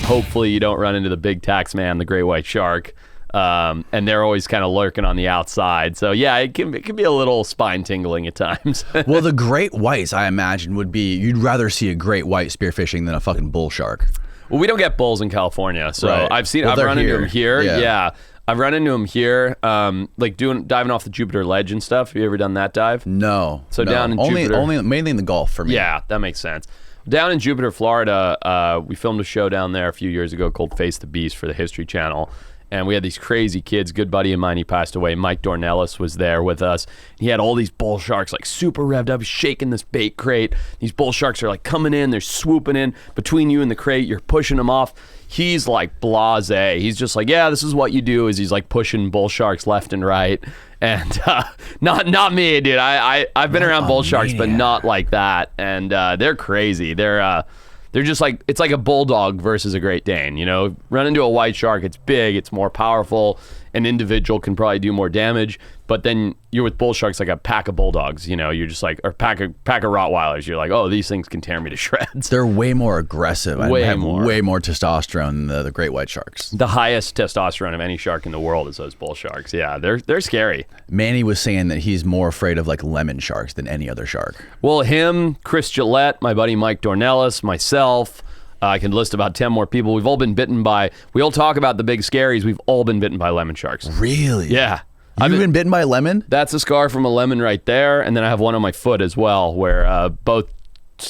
hopefully you don't run into the big tax man, the great white shark. And they're always kind of lurking on the outside. So yeah, it can be a little spine tingling at times. Well, the great whites, I imagine, would be, you'd rather see a great white spearfishing than a fucking bull shark. Well, we don't get bulls in California, so right. I've run into them here. Yeah. I've run into them here, like diving off the Jupiter Ledge and stuff. Have you ever done that dive? No. So down in Jupiter, mainly in the Gulf for me. Yeah, that makes sense. Down in Jupiter, Florida, we filmed a show down there a few years ago called Face the Beast for the History Channel. And we had these crazy kids. Good buddy of mine, he passed away. Mike Dornelis was there with us. He had all these bull sharks like super revved up, shaking this bait crate. These bull sharks are like coming in, they're swooping in between you and the crate. You're pushing them off. He's like blasé. He's just like, yeah, this is what you do. Is he's like pushing bull sharks left and right. And not me, dude. I've been around bull sharks, but not like that. And they're crazy. They're just like, it's like a bulldog versus a Great Dane, you know? Run into a white shark, it's big, it's more powerful. An individual can probably do more damage, but then you're with bull sharks like a pack of bulldogs, you know? You're just like, or pack of Rottweilers. You're like, oh, these things can tear me to shreds. They're way more aggressive. Way more testosterone than the great white sharks. The highest testosterone of any shark in the world is those bull sharks. Yeah, they're scary. Manny was saying that he's more afraid of like lemon sharks than any other shark. Well, him, Chris Gillette, my buddy Mike Dornelis, myself, I can list about 10 more people. We've all been bitten by, we all talk about the big scaries. We've all been bitten by lemon sharks. Really? Yeah. You've been bitten by a lemon? That's a scar from a lemon right there. And then I have one on my foot as well, where both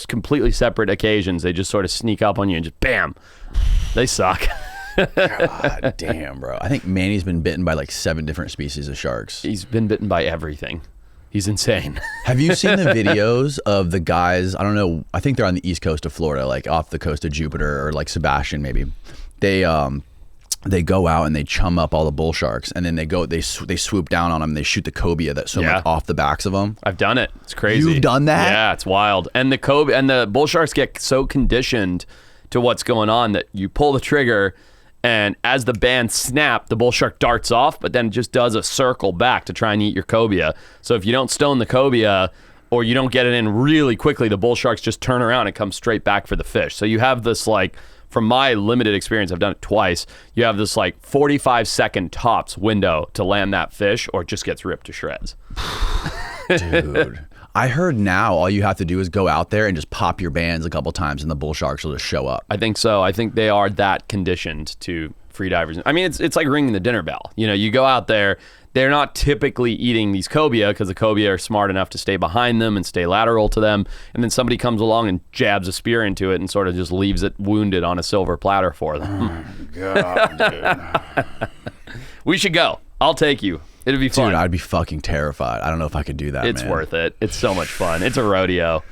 completely separate occasions, they just sort of sneak up on you and just bam. They suck. God damn, bro. I think Manny's been bitten by like 7 different species of sharks. He's been bitten by everything. He's insane. Have you seen the videos of the guys, I don't know, I think they're on the east coast of Florida, like off the coast of Jupiter or like Sebastian maybe. They go out and they chum up all the bull sharks, and then they swoop down on them and they shoot the cobia that swim like off the backs of them. I've done it. It's crazy. You've done that? Yeah, it's wild. And the cobia and the bull sharks get so conditioned to what's going on that you pull the trigger, and as the band snap, the bull shark darts off, but then it just does a circle back to try and eat your cobia. So if you don't stone the cobia or you don't get it in really quickly, the bull sharks just turn around and come straight back for the fish. So you have this, like, from my limited experience, I've done it twice, you have this like 45-second tops window to land that fish, or it just gets ripped to shreds. Dude. I heard now all you have to do is go out there and just pop your bands a couple times and the bull sharks will just show up. I think so. I think they are that conditioned to freedivers. I mean, it's like ringing the dinner bell. You know, you go out there, they're not typically eating these cobia because the cobia are smart enough to stay behind them and stay lateral to them. And then somebody comes along and jabs a spear into it and sort of just leaves it wounded on a silver platter for them. Oh, God, dude. We should go. I'll take you. It'd be fun. Dude, I'd be fucking terrified. I don't know if I could do that, It's worth it. It's so much fun. It's a rodeo.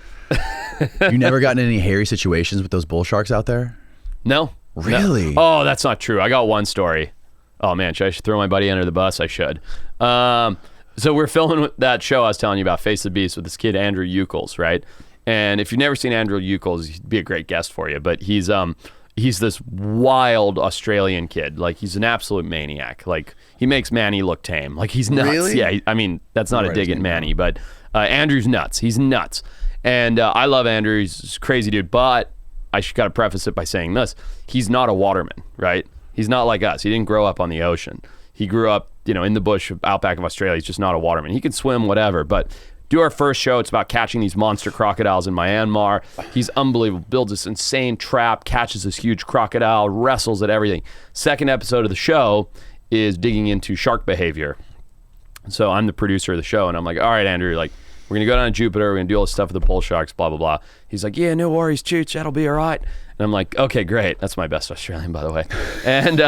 You never gotten in any hairy situations with those bull sharks out there? No. Really? No. Oh, that's not true. I got one story. Oh, man. I should throw my buddy under the bus? I should. So we're filming that show I was telling you about, Face the Beast, with this kid, Andrew Eucles, right? And if you've never seen Andrew Eucles, he'd be a great guest for you. But he's this wild Australian kid. Like, he's an absolute maniac. Like, he makes Manny look tame. Like, he's nuts. Really? Yeah, I mean, that's not a dig at Manny, but Andrew's nuts. He's nuts. And I love Andrew. He's a crazy dude. But I got to preface it by saying this. He's not a waterman, right? He's not like us. He didn't grow up on the ocean. He grew up, in the bush, outback of Australia. He's just not a waterman. He can swim, whatever. But do our first show. It's about catching these monster crocodiles in Myanmar. He's unbelievable. Builds this insane trap, catches this huge crocodile, wrestles at everything. Second episode of the show is digging into shark behavior. So I'm the producer of the show, and I'm like, all right, Andrew, like, we're going to go down to Jupiter. We're going to do all this stuff with the bull sharks, blah, blah, blah. He's like, yeah, no worries, Chooch. That'll be all right. And I'm like, okay, great. That's my best Australian, by the way. And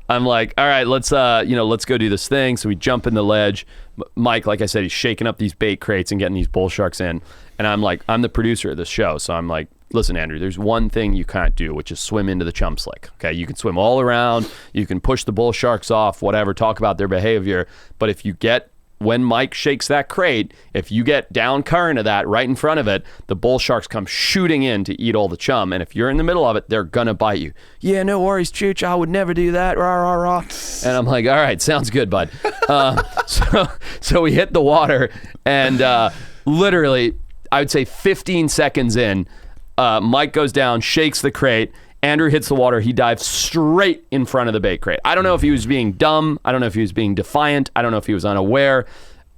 I'm like, all right, let's go do this thing. So we jump in the ledge. Mike, like I said, he's shaking up these bait crates and getting these bull sharks in. And I'm like, I'm the producer of this show. So I'm like, listen, Andrew, there's one thing you can't do, which is swim into the chum slick. Okay, you can swim all around. You can push the bull sharks off, whatever, talk about their behavior. But if you get, when Mike shakes that crate, if you get down current of that right in front of it, the bull sharks come shooting in to eat all the chum. And if you're in the middle of it, they're going to bite you. Yeah, no worries, Chooch. I would never do that. Rah, rah, rah. And I'm like, all right, sounds good, bud. So we hit the water, and literally, I would say 15 seconds in, Mike goes down, shakes the crate. Andrew hits the water. He dives straight in front of the bait crate. I don't know if he was being dumb. I don't know if he was being defiant. I don't know if he was unaware.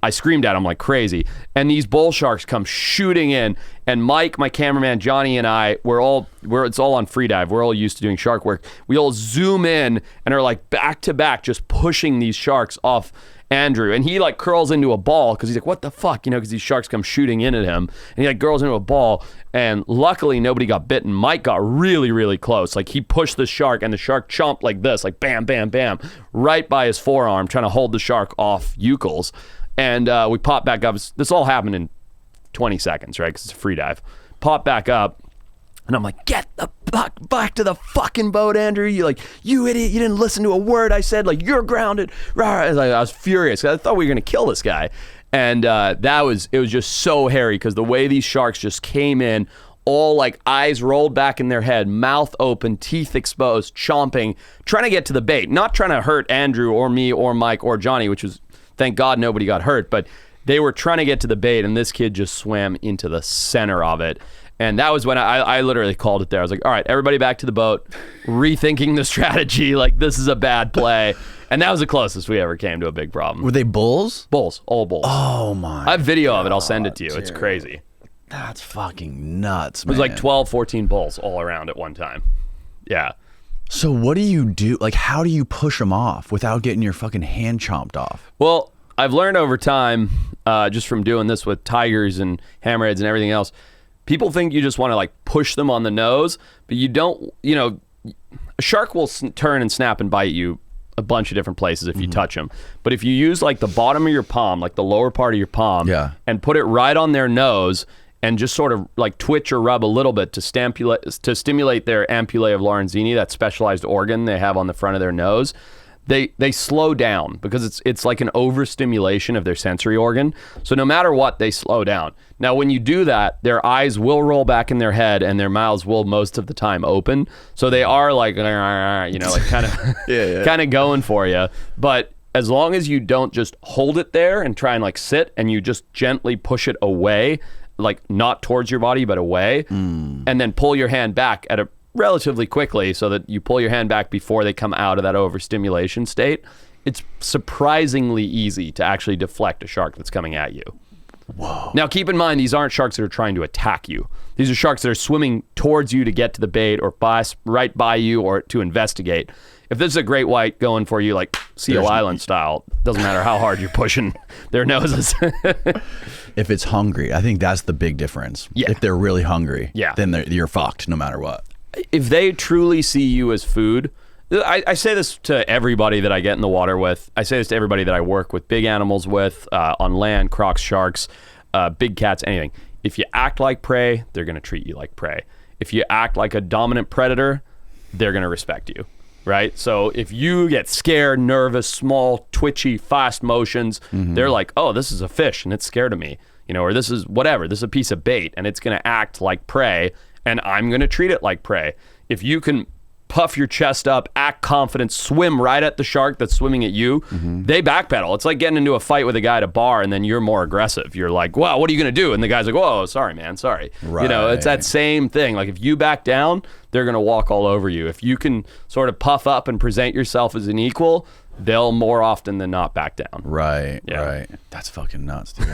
I screamed at him like crazy. And these bull sharks come shooting in. And Mike, my cameraman, Johnny, and I, it's all on free dive. We're all used to doing shark work. We all zoom in and are like back to back, just pushing these sharks off Andrew. And he like curls into a ball because he's like, what the fuck? You know, because these sharks come shooting in at him. And he like curls into a ball. And luckily nobody got bitten. Mike got really, really close. Like he pushed the shark and the shark chomped like this, like bam, bam, bam, right by his forearm, trying to hold the shark off Eucals. And we popped back up. This all happened in 20 seconds, right? Because it's a free dive. Pop back up. And I'm like, get the fuck back to the fucking boat, Andrew. You idiot. You didn't listen to a word I said. Like, you're grounded. I was furious. I thought we were going to kill this guy. And it was just so hairy because the way these sharks just came in, all like eyes rolled back in their head, mouth open, teeth exposed, chomping, trying to get to the bait. Not trying to hurt Andrew or me or Mike or Johnny, which was, thank God nobody got hurt. But they were trying to get to the bait, and this kid just swam into the center of it. And that was when I literally called it there. I was like, all right, everybody back to the boat, rethinking the strategy. Like, this is a bad play. And that was the closest we ever came to a big problem. Were they bulls? Bulls, all bulls. Oh, my I have video of it. I'll send it to you. dude. It's crazy. That's fucking nuts, It was like 12, 14 bulls all around at one time. Yeah. So what do you do? Like, how do you push them off without getting your fucking hand chomped off? Well, I've learned over time, just from doing this with tigers and hammerheads and everything else, people think you just want to like push them on the nose, but you don't. You know, a shark will turn and snap and bite you a bunch of different places if you touch them. But if you use like the bottom of your palm, like the lower part of your palm, and put it right on their nose and just sort of like twitch or rub a little bit to stimulate their ampullae of Lorenzini, that specialized organ they have on the front of their nose, they slow down because it's like an overstimulation of their sensory organ. So no matter what, they slow down. Now, when you do that, their eyes will roll back in their head and their mouths will most of the time open. So they are like, you know, like kind of kind of going for you. But as long as you don't just hold it there and try and like sit, and you just gently push it away, like not towards your body, but away, and then pull your hand back at a relatively quickly so that you pull your hand back before they come out of that overstimulation state, it's surprisingly easy to actually deflect a shark that's coming at you. Whoa. Now, keep in mind, these aren't sharks that are trying to attack you. These are sharks that are swimming towards you to get to the bait or pass right by you or to investigate. If this is a great white going for you, like Seal Island style, doesn't matter how hard you're pushing their noses. If it's hungry, I think that's the big difference. Yeah. If they're really hungry, Yeah. then you're fucked no matter what. If they truly see you as food, I say this to everybody that I get in the water with. I say this to everybody that I work with big animals with, on land, crocs, sharks, big cats, anything. If you act like prey, they're going to treat you like prey. If you act like a dominant predator, they're going to respect you, right? So if you get scared, nervous, small, twitchy, fast motions, they're like, oh, this is a fish and it's scared of me, you know, or this is whatever. This is a piece of bait and it's going to act like prey, and I'm going to treat it like prey. If you can puff your chest up, act confident, swim right at the shark that's swimming at you, they backpedal. It's like getting into a fight with a guy at a bar and then you're more aggressive. You're like, wow, what are you going to do? And the guy's like, whoa, sorry, man, sorry. Right. You know, it's that same thing. Like if you back down, they're going to walk all over you. If you can sort of puff up and present yourself as an equal, they'll more often than not back down. Right, Yeah. right. That's fucking nuts, dude.